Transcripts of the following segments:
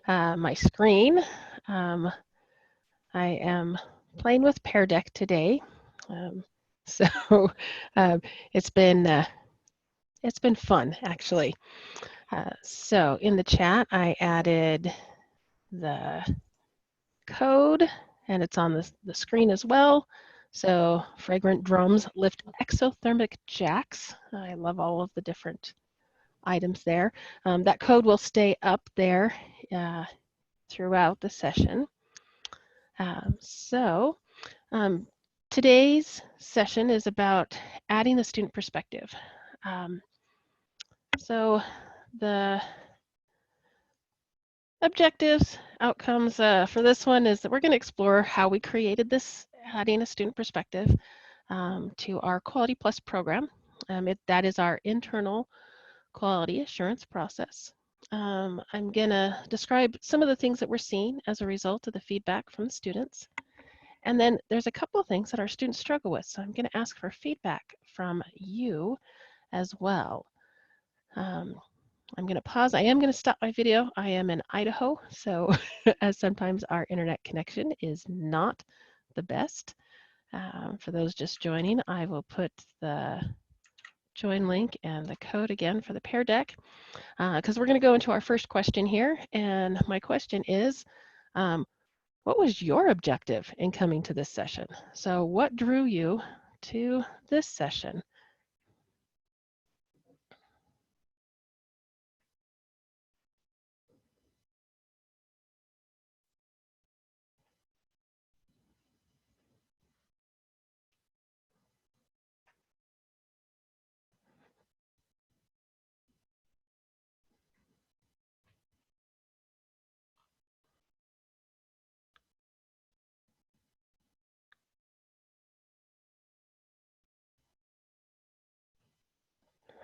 my screen. I am playing with Pear Deck today. So it's been fun actually. So in the chat, I added the code, and it's on the screen as well. So fragrant drums lift exothermic jacks. I love all of the different items there. That code will stay up there throughout the session. Today's session is about adding a student perspective. So the objectives, outcomes for this one is that we're going to explore how we created this adding a student perspective to our Quality Plus program. That is our internal quality assurance process. I'm going to describe some of the things that we're seeing as a result of the feedback from the students. And then there's a couple of things that our students struggle with. So I'm going to ask for feedback from you as well. I'm going to pause. I am going to stop my video. I am in Idaho, so as sometimes our internet connection is not the best. For those just joining, I will put the join link and the code again for the Pear Deck, because we're going to go into our first question here. And my question is, what was your objective in coming to this session? So what drew you to this session?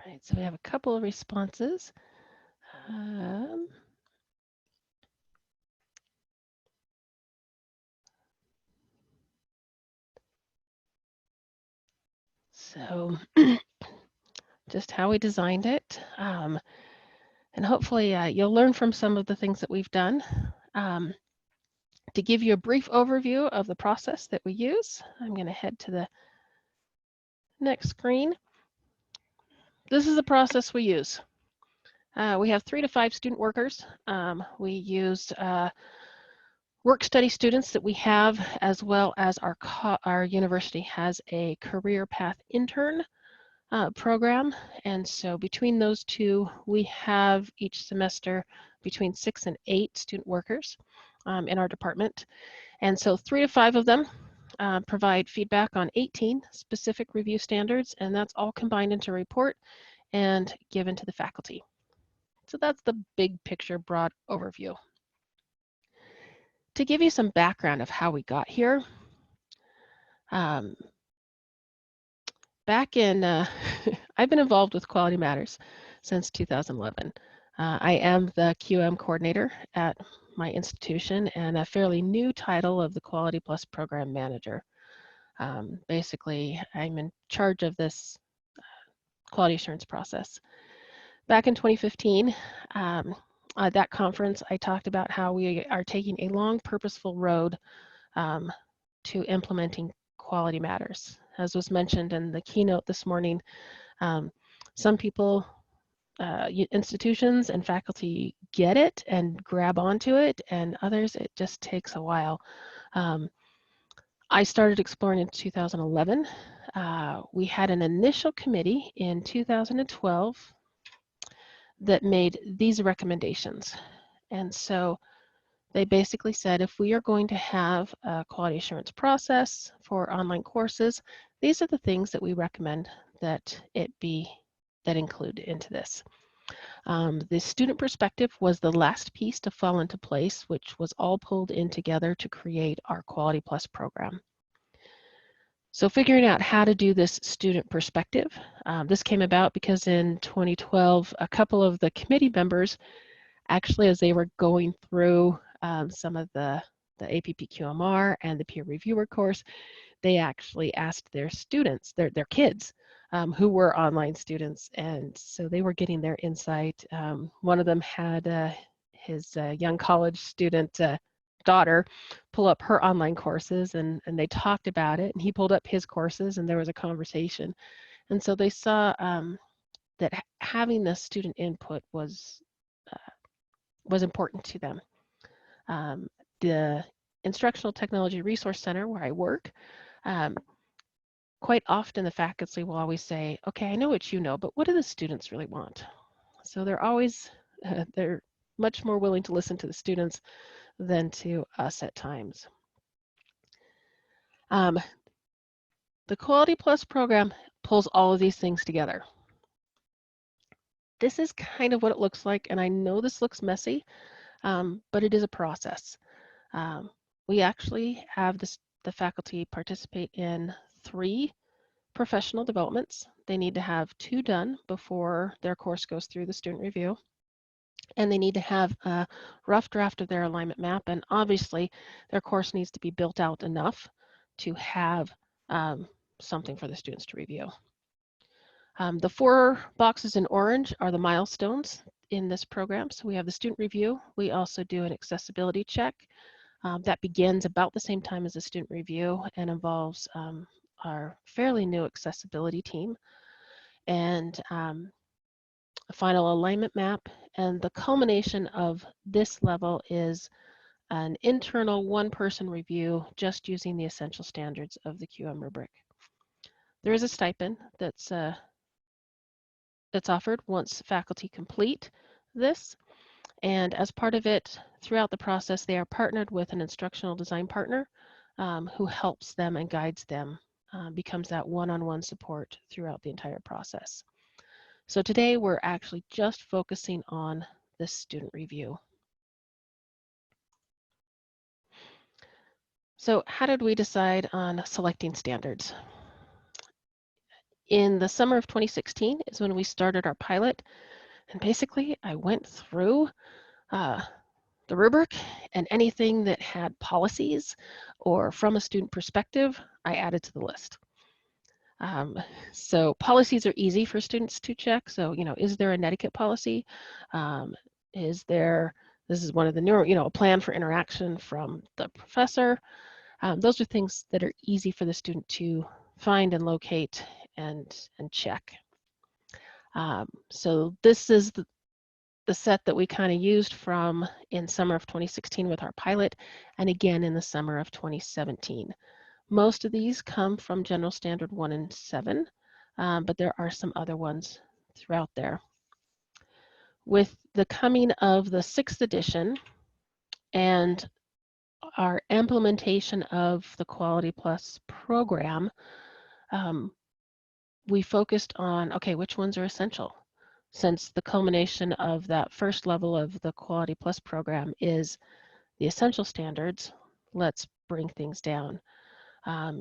All right, so we have a couple of responses. So just how we designed it. And hopefully you'll learn from some of the things that we've done. To give you a brief overview of the process that we use, I'm going to head to the next screen. This is the process we use. We have 3 to 5 student workers. We used work study students that we have, as well as our university has a career path intern program. And so between those two, we have each semester between 6 and 8 student workers in our department. And so 3 to 5 of them provide feedback on 18 specific review standards, and that's all combined into a report and given to the faculty. So that's the big picture, broad overview. To give you some background of how we got here, back in, I've been involved with Quality Matters since 2011. I am the QM coordinator at my institution and a fairly new title of the Quality Plus Program Manager. Basically, I'm in charge of this quality assurance process. Back in 2015, at that conference, I talked about how we are taking a long, purposeful road to implementing Quality Matters. As was mentioned in the keynote this morning, some people, institutions and faculty get it and grab onto it, and others, it just takes a while. I started exploring in 2011. We had an initial committee in 2012 that made these recommendations. And so they basically said, if we are going to have a quality assurance process for online courses, these are the things that we recommend that include into this. The student perspective was the last piece to fall into place, which was all pulled in together to create our Quality Plus program. So figuring out how to do this student perspective, this came about because in 2012, a couple of the committee members, actually as they were going through some of the APPQMR and the peer reviewer course, they actually asked their students, their kids, who were online students, and so they were getting their insight. One of them had his young college student daughter pull up her online courses, and they talked about it, and he pulled up his courses, and there was a conversation. And so they saw that having the student input was important to them. The Instructional Technology Resource Center where I work, quite often the faculty will always say, okay, I know what you know, but what do the students really want? So they're always, they're much more willing to listen to the students than to us at times. The Quality Plus program pulls all of these things together. This is kind of what it looks like, and I know this looks messy, but it is a process. We actually have the faculty participate in 3 professional developments. They need to have 2 done before their course goes through the student review. And they need to have a rough draft of their alignment map. And obviously, their course needs to be built out enough to have something for the students to review. The 4 boxes in orange are the milestones in this program. So we have the student review. We also do an accessibility check. That begins about the same time as the student review and involves our fairly new accessibility team, and a final alignment map. And the culmination of this level is an internal 1-person review just using the essential standards of the QM rubric. There is a stipend that's offered once faculty complete this. And as part of it, throughout the process, they are partnered with an instructional design partner who helps them and guides them, becomes that one-on-one support throughout the entire process. So today we're actually just focusing on the student review. So how did we decide on selecting standards? In the summer of 2016 is when we started our pilot. And basically I went through the rubric, and anything that had policies or from a student perspective, I added to the list. So policies are easy for students to check. So, is there a netiquette policy? This is one of the newer, a plan for interaction from the professor. Those are things that are easy for the student to find and locate and check. So this is the set that we kind of used from in summer of 2016 with our pilot, and again in the summer of 2017. Most of these come from General Standard 1 and 7, but there are some other ones throughout there. With the coming of the 6th edition and our implementation of the Quality Plus program, we focused on, okay, which ones are essential? Since the culmination of that first level of the Quality Plus program is the essential standards, let's bring things down.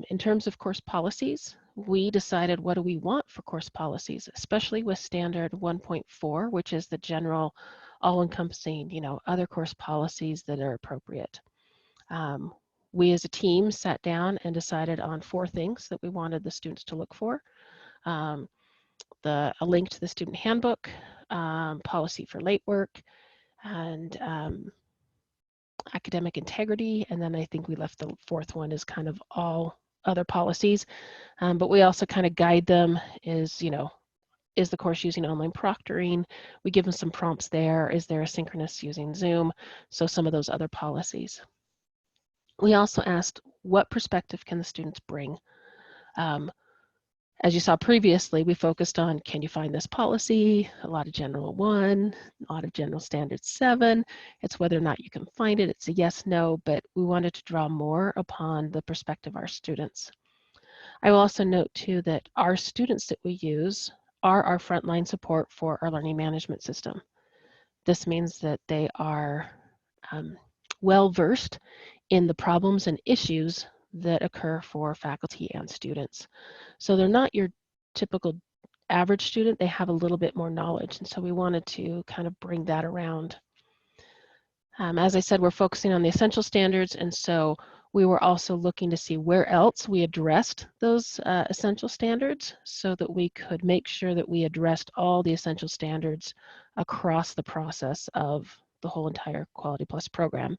In terms of course policies, we decided what do we want for course policies, especially with standard 1.4, which is the general all-encompassing, other course policies that are appropriate. We as a team sat down and decided on 4 things that we wanted the students to look for. A link to the student handbook, policy for late work, and academic integrity. And then I think we left the 4th one as kind of all other policies. But we also kind of guide them is the course using online proctoring? We give them some prompts there. Is there asynchronous using Zoom? So some of those other policies. We also asked what perspective can the students bring? As you saw previously, we focused on, can you find this policy? A lot of General 1, a lot of General Standard 7. It's whether or not you can find it. It's a yes, no, but we wanted to draw more upon the perspective of our students. I will also note too that our students that we use are our frontline support for our learning management system. This means that they are well-versed in the problems and issues that occur for faculty and students. So they're not your typical average student, they have a little bit more knowledge, and so we wanted to kind of bring that around. As I said, we're focusing on the essential standards, and so we were also looking to see where else we addressed those essential standards so that we could make sure that we addressed all the essential standards across the process of the whole entire Quality Plus program.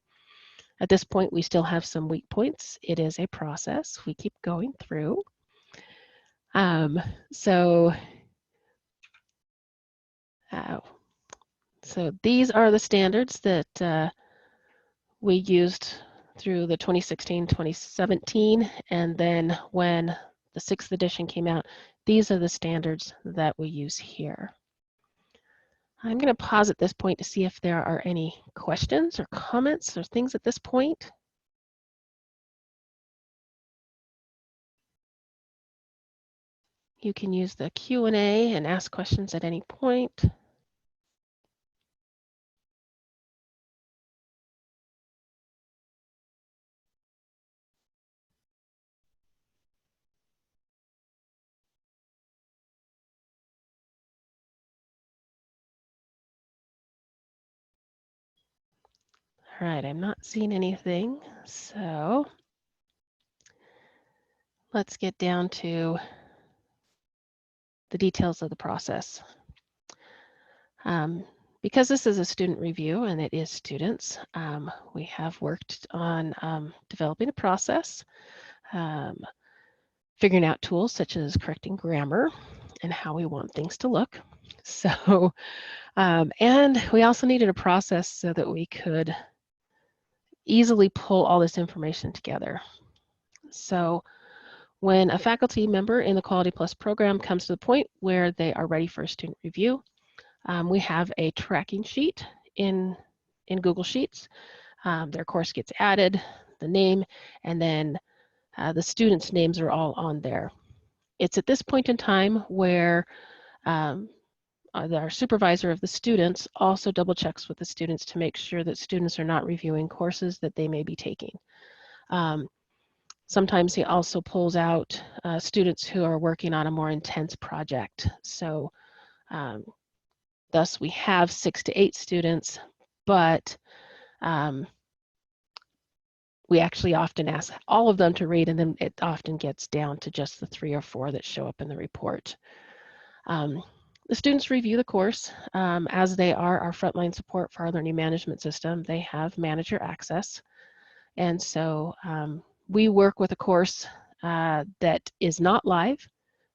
At this point, we still have some weak points. It is a process. We keep going through. So these are the standards that we used through the 2016-2017, and then when the 6th edition came out, these are the standards that we use here. I'm going to pause at this point to see if there are any questions or comments or things at this point. You can use the Q&A and ask questions at any point. All right, I'm not seeing anything, so let's get down to the details of the process. Because this is a student review and it is students, we have worked on developing a process, figuring out tools such as correcting grammar and how we want things to look. So, and we also needed a process so that we could easily pull all this information together. So when a faculty member in the Quality Plus program comes to the point where they are ready for a student review, we have a tracking sheet in Google Sheets. Their course gets added, the name, and then the students' names are all on there. It's at this point in time where our supervisor of the students also double checks with the students to make sure that students are not reviewing courses that they may be taking. Sometimes he also pulls out students who are working on a more intense project. So thus we have 6 to 8 students, but we actually often ask all of them to read, and then it often gets down to just the 3 or 4 that show up in the report. The students review the course. As they are our frontline support for our learning management system, they have manager access. And so we work with a course that is not live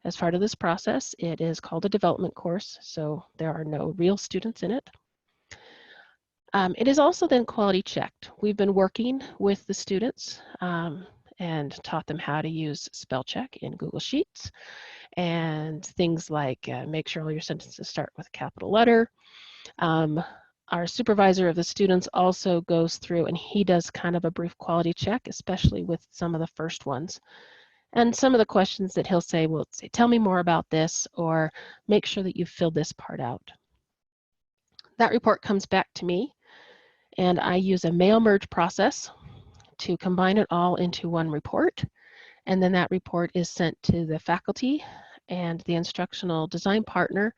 as part of this process. It is called a development course, so there are no real students in it. It is also then quality checked. We've been working with the students and taught them how to use spell check in Google Sheets and things like make sure all your sentences start with a capital letter. Our supervisor of the students also goes through and he does kind of a brief quality check, especially with some of the first ones. And some of the questions that he'll say will say, tell me more about this, or make sure that you've filled this part out. That report comes back to me, and I use a mail merge process to combine it all into one report. And then that report is sent to the faculty and the instructional design partner,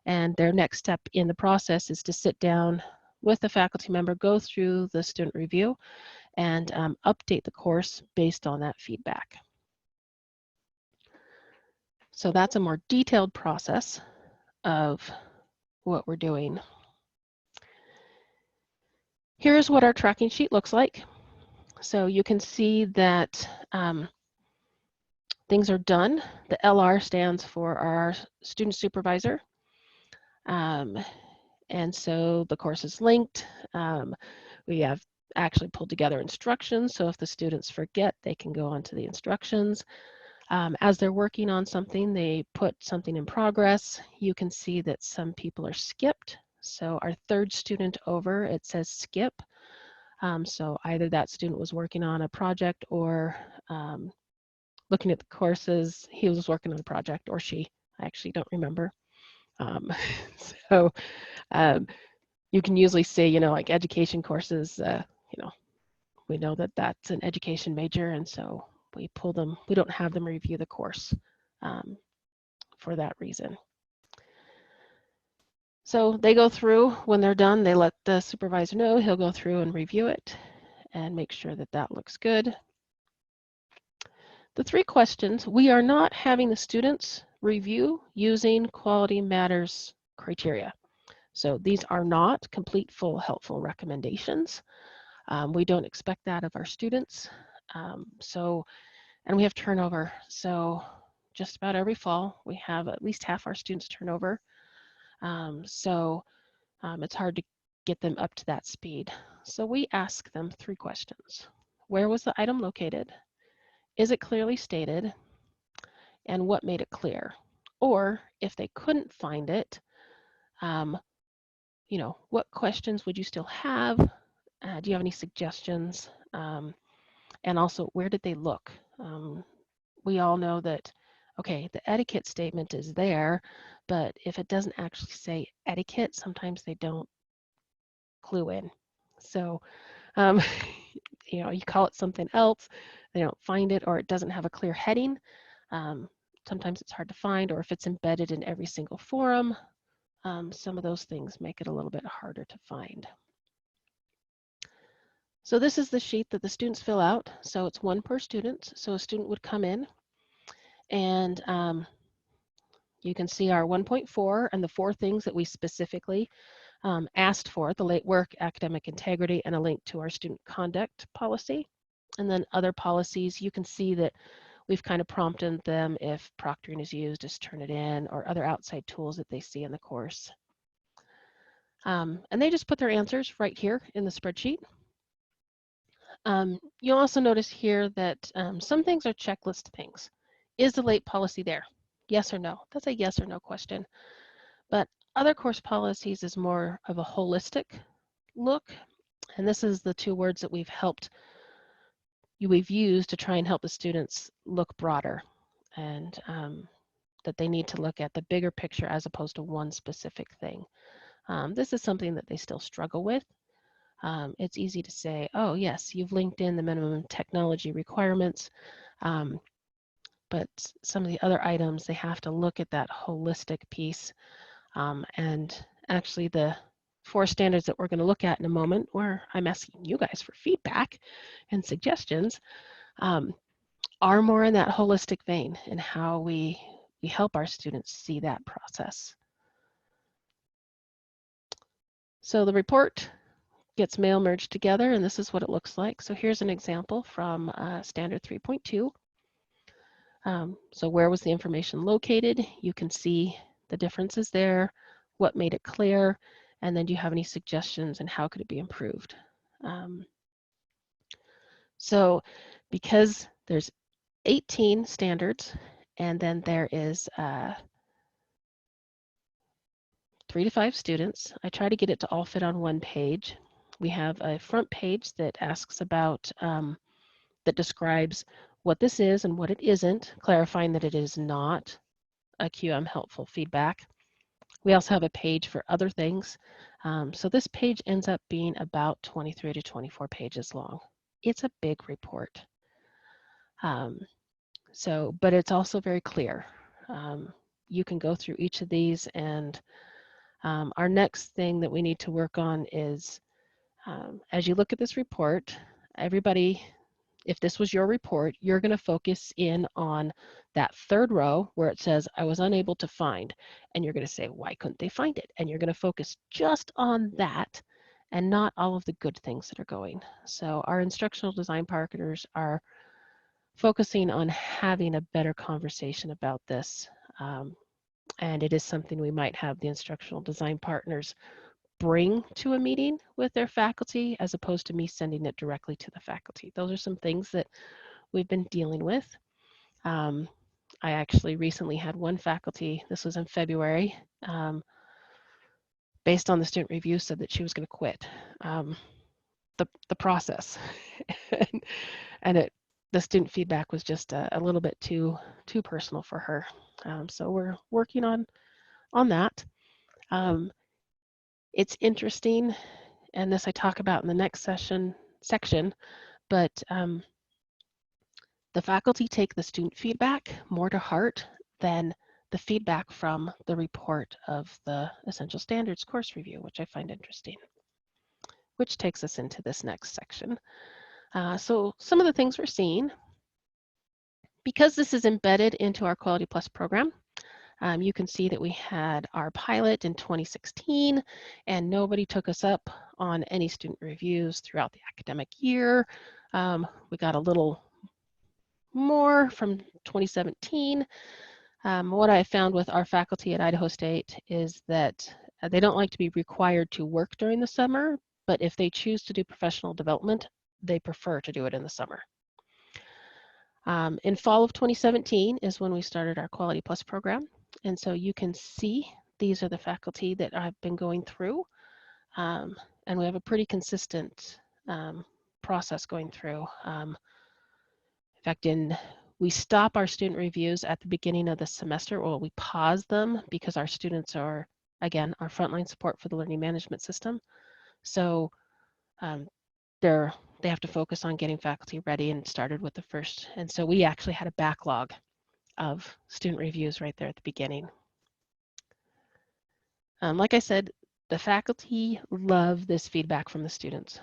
and their next step in the process is to sit down with the faculty member, go through the student review, and update the course based on that feedback. So that's a more detailed process of what we're doing. Here's what our tracking sheet looks like. So you can see that things are done. The LR stands for our student supervisor. And so the course is linked. We have actually pulled together instructions, so if the students forget, they can go onto the instructions. As they're working on something, they put something in progress. You can see that some people are skipped. So our 3rd student over, it says skip. So either that student was working on a project or looking at the courses, he was working on a project, or she, I actually don't remember. So you can usually say, you know, like education courses, you know, we know that that's an education major, and so we pull them, we don't have them review the course for that reason. So they go through, when they're done, they let the supervisor know, he'll go through and review it and make sure that that looks good. The 3 questions, we are not having the students review using Quality Matters criteria. So these are not complete, full, helpful recommendations. We don't expect that of our students. And we have turnover. So just about every fall, we have at least half our students turnover. It's hard to get them up to that speed. So we ask them 3 questions. Where was the item located? Is it clearly stated? And what made it clear? Or if they couldn't find it, what questions would you still have? Do you have any suggestions? And also, where did they look? We all know that, okay, the etiquette statement is there, but if it doesn't actually say etiquette, sometimes they don't clue in. So, um, you call it something else, they don't find it, or it doesn't have a clear heading. Sometimes it's hard to find, or if it's embedded in every single forum, some of those things make it a little bit harder to find. So this is the sheet that the students fill out. So it's 1 per student. So a student would come in and you can see our 1.4 and the 4 things that we specifically asked for: the late work, academic integrity, and a link to our student conduct policy. And then other policies, you can see that we've kind of prompted them if proctoring is used, just turn it in, or other outside tools that they see in the course. And they just put their answers right here in the spreadsheet. You'll also notice here that some things are checklist things. Is the late policy there? Yes or no? That's a yes or no question. But other course policies is more of a holistic look. And this is the 2 words that we've used to try and help the students look broader, and that they need to look at the bigger picture as opposed to one specific thing. This is something that they still struggle with. It's easy to say, oh yes, you've linked in the minimum technology requirements, but some of the other items, they have to look at that holistic piece. And actually the 4 standards that we're going to look at in a moment, where I'm asking you guys for feedback and suggestions, are more in that holistic vein and how we help our students see that process. So the report gets mail merged together, and this is what it looks like. So here's an example from standard 3.2. So where was the information located? You can see the differences there, what made it clear, and then do you have any suggestions and how could it be improved? So because there's 18 standards, and then there is 3 to 5 students, I try to get it to all fit on 1 page. We have a front page that asks about, that describes what this is and what it isn't, clarifying that it is not a QM helpful feedback. We also have a page for other things. So this page ends up being about 23 to 24 pages long. It's a big report. But it's also very clear. You can go through each of these, and our next thing that we need to work on is, as you look at this report, everybody, if this was your report, you're going to focus in on that 3rd row where it says, I was unable to find. And you're going to say, why couldn't they find it? And you're going to focus just on that and not all of the good things that are going. So our instructional design partners are focusing on having a better conversation about this. And it is something we might have the instructional design partners bring to a meeting with their faculty, as opposed to me sending it directly to the faculty. Those are some things that we've been dealing with. I actually recently had one faculty, this was in February, based on the student review, said that she was going to quit the process. and the student feedback was just a little bit too personal for her. So we're working on that. It's interesting, and this I talk about in the next section, but the faculty take the student feedback more to heart than the feedback from the report of the Essential Standards course review, which I find interesting, which takes us into this next section. So some of the things we're seeing, because this is embedded into our Quality Plus program, You can see that we had our pilot in 2016, and nobody took us up on any student reviews throughout the academic year. We got a little more from 2017. What I found with our faculty at Idaho State is that they don't like to be required to work during the summer, but if they choose to do professional development, they prefer to do it in the summer. In fall of 2017 is when we started our Quality Plus program. And so you can see these are the faculty that I've been going through. And we have a pretty consistent process going through. In fact, we stop our student reviews at the beginning of the semester, or we pause them because our students are, again, our frontline support for the learning management system. So they have to focus on getting faculty ready and started with the first. And so we actually had a backlog of student reviews right there at the beginning. Like I said, the faculty love this feedback from the students.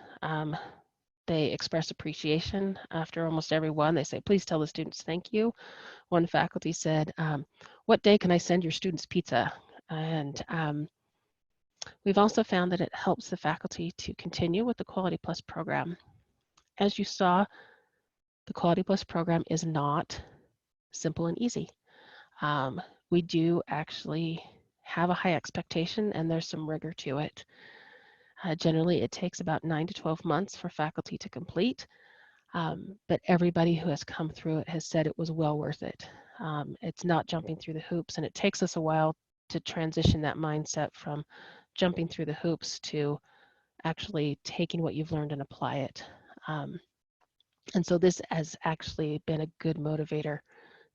They express appreciation after almost every one. They say, please tell the students thank you. One faculty said, what day can I send your students pizza? And we've also found that it helps the faculty to continue with the Quality Plus program. As you saw, the Quality Plus program is not simple and easy. We do actually have a high expectation, and there's some rigor to it. Generally, it takes about 9 to 12 months for faculty to complete, but everybody who has come through it has said it was well worth it. It's not jumping through the hoops, and it takes us a while to transition that mindset from jumping through the hoops to actually taking what you've learned and apply it. And so this has actually been a good motivator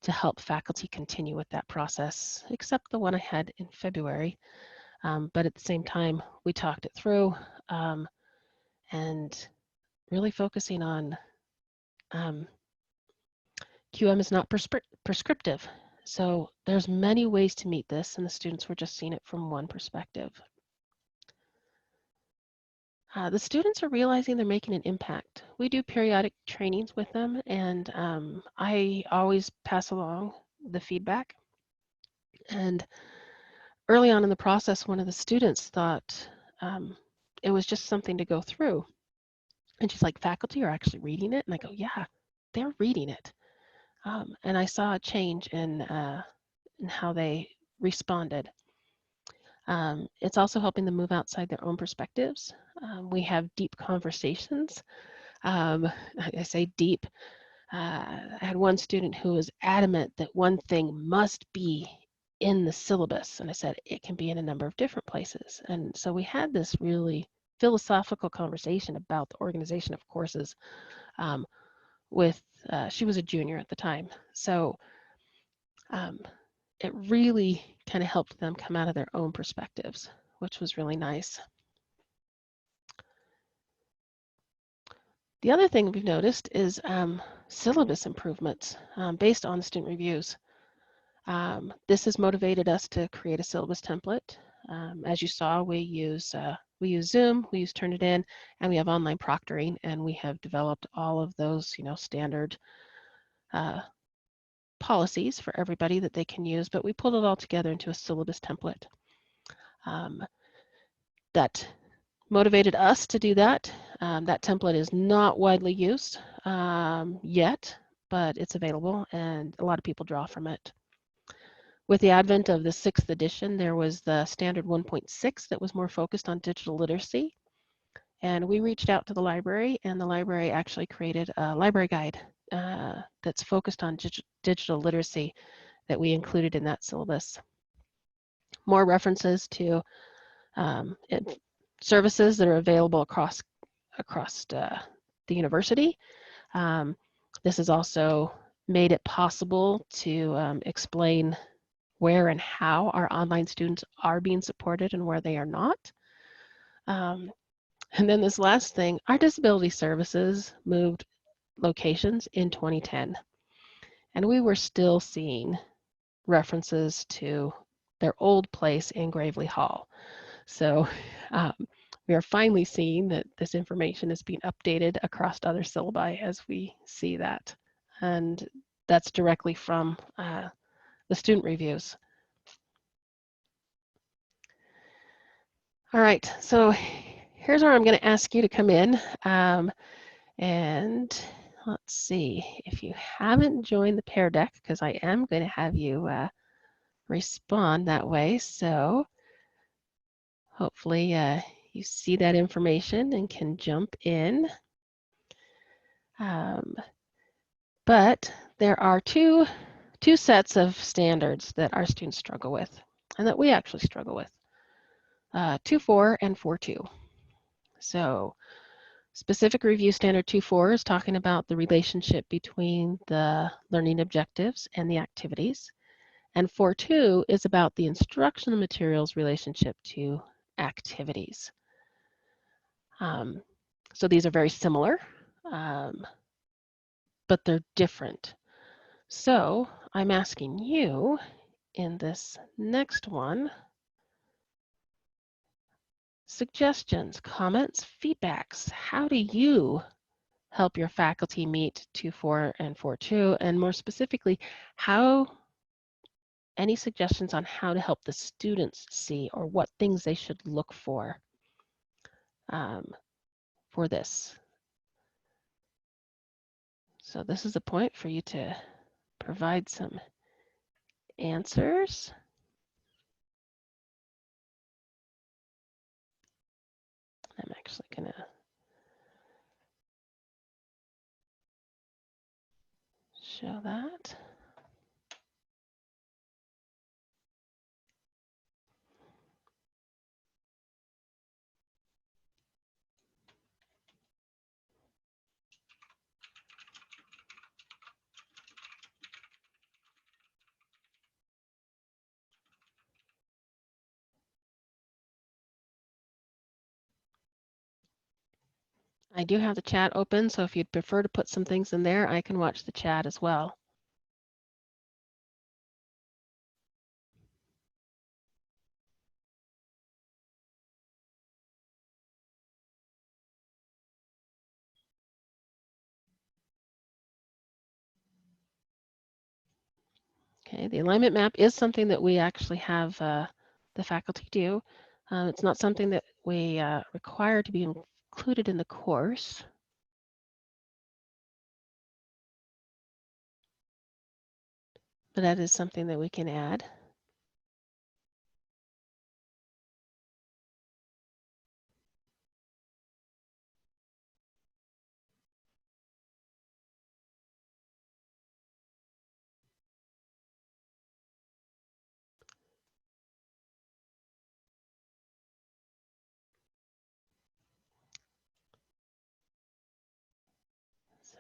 to help faculty continue with that process, except the one I had in February. But at the same time, we talked it through and really focusing on QM is not prescriptive. So there's many ways to meet this, and the students were just seeing it from one perspective. The students are realizing they're making an impact. We do periodic trainings with them, and I always pass along the feedback. And early on in the process, one of the students thought it was just something to go through. And she's like, faculty are actually reading it? And I go, yeah, they're reading it. And I saw a change in how they responded. It's also helping them move outside their own perspectives. We have deep conversations. I say deep. I had one student who was adamant that one thing must be in the syllabus. And I said, it can be in a number of different places. And so we had this really philosophical conversation about the organization of courses she was a junior at the time. So it really kind of helped them come out of their own perspectives, which was really nice. The other thing we've noticed is syllabus improvements based on the student reviews. This has motivated us to create a syllabus template. As you saw, we use Zoom, we use Turnitin, and we have online proctoring, and we have developed all of those, standard policies for everybody that they can use, but we pulled it all together into a syllabus template. That motivated us to do that. That template is not widely used yet, but it's available, and a lot of people draw from it. With the advent of the 6th edition, there was the standard 1.6 that was more focused on digital literacy. And we reached out to the library, and the library actually created a library guide that's focused on digital literacy that we included in that syllabus. More references to services that are available across the university. This has also made it possible to explain where and how our online students are being supported and where they are not. And then this last thing, our disability services moved locations in 2010. And we were still seeing references to their old place in Gravely Hall. So we are finally seeing that this information is being updated across other syllabi as we see that. And that's directly from the student reviews. All right, so here's where I'm going to ask you to come in. And let's see, if you haven't joined the Pear Deck, because I am going to have you respond that way. So hopefully you see that information and can jump in. But there are two sets of standards that our students struggle with, and that we actually struggle with, 2.4 and 4.2. So specific review standard 2.4 is talking about the relationship between the learning objectives and the activities. And 4.2 is about the instructional materials relationship to activities. So these are very similar, but they're different. So I'm asking you in this next one, suggestions, comments, feedbacks. How do you help your faculty meet 2.4 and 4.2? And more specifically, any suggestions on how to help the students see or what things they should look for this? So this is a point for you to provide some answers. I'm actually going to show that. I do have the chat open, so if you'd prefer to put some things in there, I can watch the chat as well. Okay, the alignment map is something that we actually have the faculty do. It's not something that we require to be included in the course. But that is something that we can add.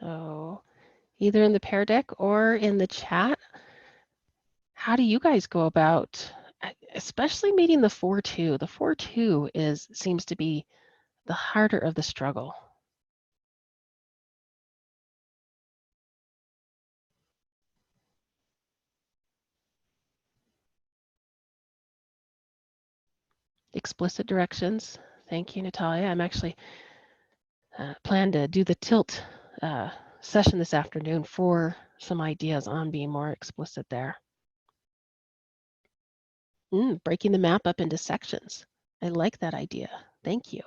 So either in the Pear Deck or in the chat, how do you guys go about, especially meeting the 4.2? The 4.2 seems to be the harder of the struggle. Explicit directions. Thank you, Natalia. I'm actually plan to do the tilt session this afternoon for some ideas on being more explicit there. Breaking the map up into sections. I like that idea. Thank you.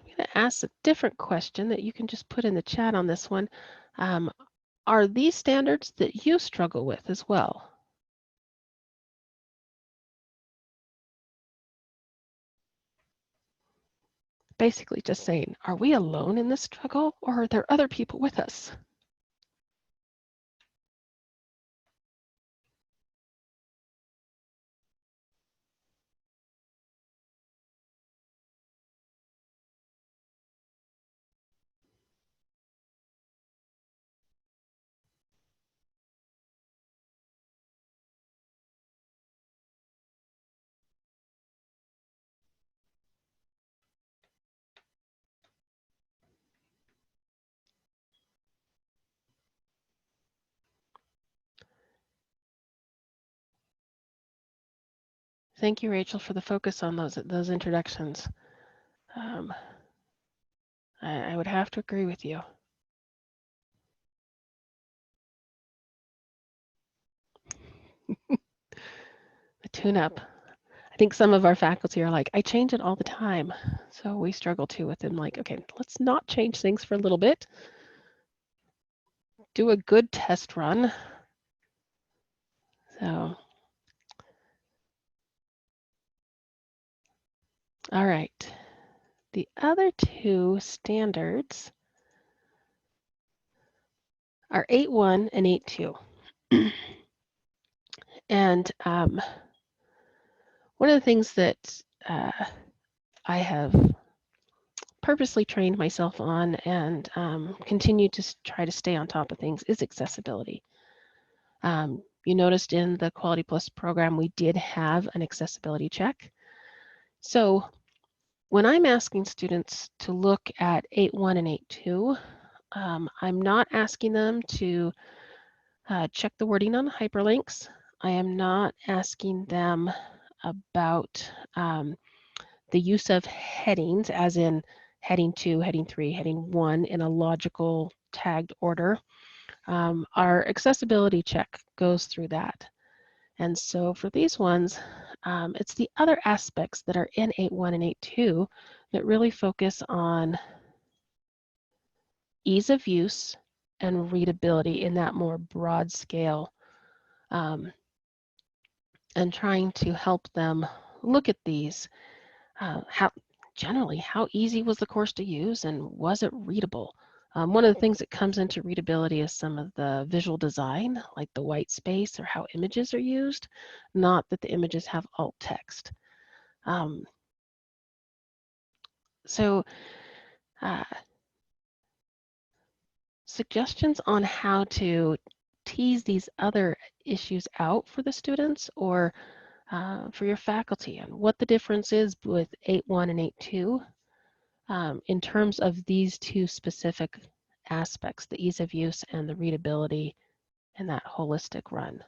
I'm going to ask a different question that you can just put in the chat on this one. Are these standards that you struggle with as well? Basically just saying, are we alone in this struggle or are there other people with us? Thank you, Rachel, for the focus on those introductions. I would have to agree with you. The tune-up. I think some of our faculty are like, I change it all the time. So we struggle too with them like, okay, let's not change things for a little bit. Do a good test run. So, all right. The other two standards are 8.1 and 8.2. And one of the things that I have purposely trained myself on and continue to try to stay on top of things is accessibility. You noticed in the Quality Plus program, we did have an accessibility check. So when I'm asking students to look at 8.1 and 8.2, I'm not asking them to check the wording on hyperlinks. I am not asking them about the use of headings, as in heading 2, heading 3, heading 1 in a logical tagged order. Our accessibility check goes through that. And so for these ones, it's the other aspects that are in 8.1 and 8.2 that really focus on ease of use and readability in that more broad scale, and trying to help them look at these. How easy was the course to use, and was it readable? One of the things that comes into readability is some of the visual design, like the white space or how images are used, not that the images have alt text. So suggestions on how to tease these other issues out for the students or for your faculty, and what the difference is with 8.1 and 8.2 in terms of these two specific aspects, the ease of use and the readability and that holistic run.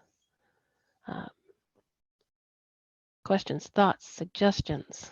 Questions, thoughts, suggestions?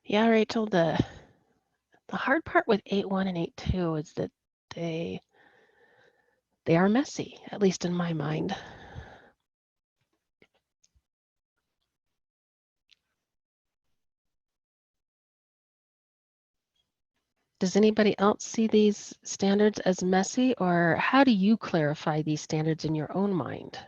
Yeah, Rachel, the hard part with 8.1 and 8.2 is that they are messy, at least in my mind. Does anybody else see these standards as messy, or how do you clarify these standards in your own mind?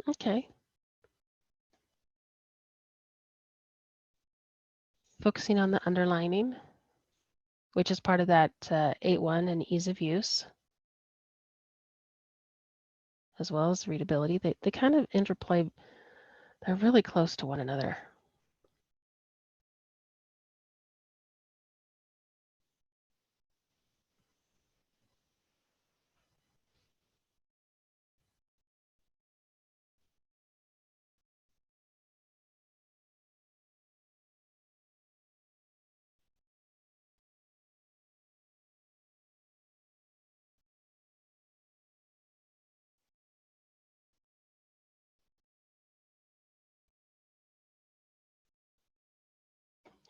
Okay. Focusing on the underlining, which is part of that 8.1 and ease of use, as well as readability. They kind of interplay. They're really close to one another.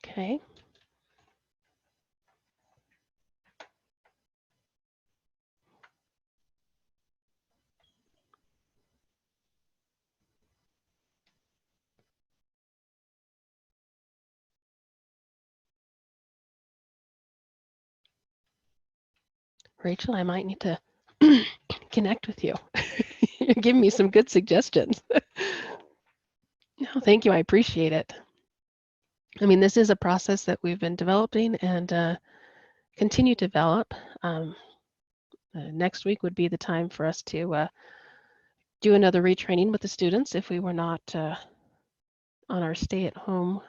Okay. Rachel, I might need to connect with you. You're giving me some good suggestions. No, thank you. I appreciate it. I mean, this is a process that we've been developing and continue to develop. Next week would be the time for us to do another retraining with the students if we were not on our stay-at-home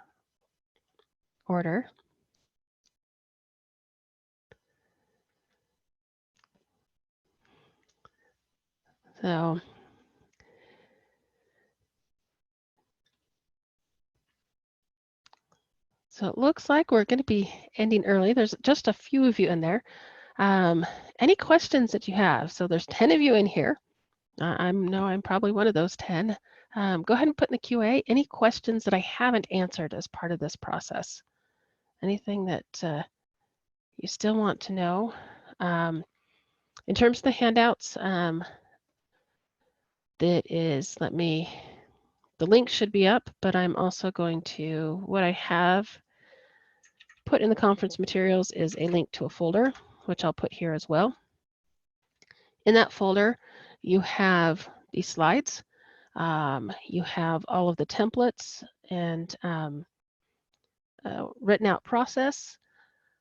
order. So it looks like we're going to be ending early. There's just a few of you in there. Any questions that you have? So there's 10 of you in here. I'm probably one of those 10. Go ahead and put in the QA any questions that I haven't answered as part of this process. Anything that you still want to know. In terms of the handouts, the link should be up, but I'm also going to, what I have put in the conference materials is a link to a folder, which I'll put here as well. In that folder, you have these slides. You have all of the templates and written out process.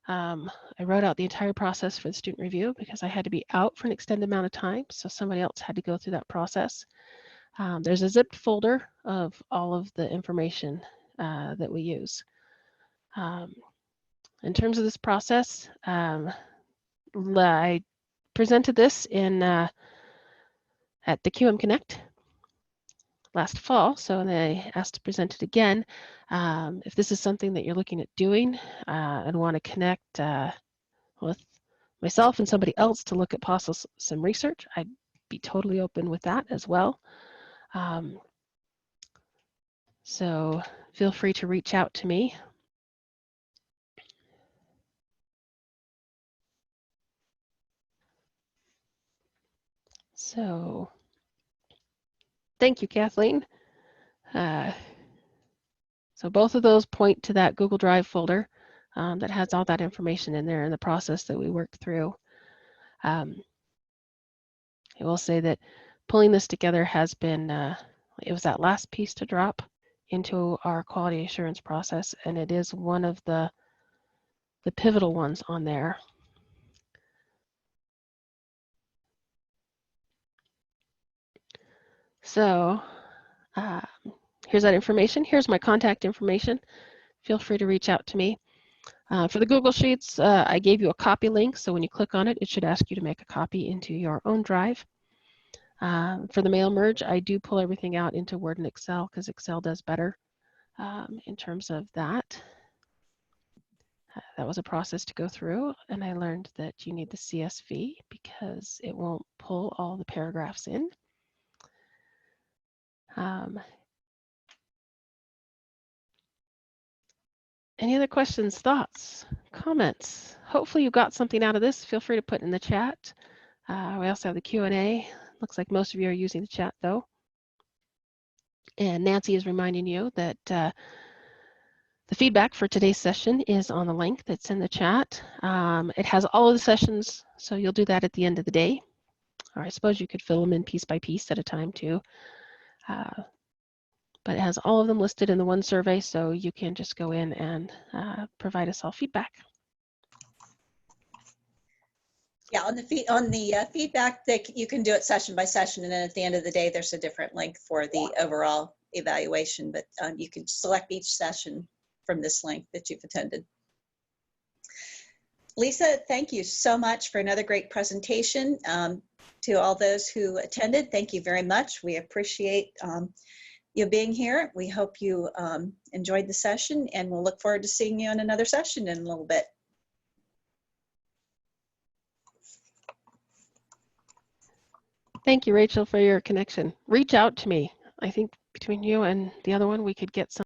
I wrote out the entire process for the student review because I had to be out for an extended amount of time, so somebody else had to go through that process. There's a zipped folder of all of the information that we use. In terms of this process, I presented this at the QM Connect last fall, so they asked to present it again. If this is something that you're looking at doing and want to connect with myself and somebody else to look at possible some research, I'd be totally open with that as well. So feel free to reach out to me. So thank you, Kathleen. So both of those point to that Google Drive folder that has all that information in there and the process that we work through. I will say that pulling this together has been, it was that last piece to drop into our quality assurance process, and it is one of the pivotal ones on there. So here's that information. Here's my contact information. Feel free to reach out to me. For the Google Sheets, I gave you a copy link, so when you click on it, it should ask you to make a copy into your own drive. For the mail merge, I do pull everything out into Word and Excel because Excel does better in terms of that. That was a process to go through, and I learned that you need the CSV because it won't pull all the paragraphs in. Any other questions, thoughts, comments? Hopefully you got something out of this. Feel free to put in the chat. We also have the Q&A. Looks like most of you are using the chat though. And Nancy is reminding you that the feedback for today's session is on the link that's in the chat. It has all of the sessions, so you'll do that at the end of the day. Or I suppose you could fill them in piece by piece at a time too. But it has all of them listed in the one survey, so you can just go in and provide us all feedback. Yeah, on the feedback, you can do it session by session, and then at the end of the day, there's a different link for the overall evaluation, but you can select each session from this link that you've attended. Lisa, thank you so much for another great presentation. To all those who attended, thank you very much. We appreciate you being here. We hope you enjoyed the session, and we'll look forward to seeing you in another session in a little bit. Thank you, Rachel, for your connection. Reach out to me. I think between you and the other one, we could get some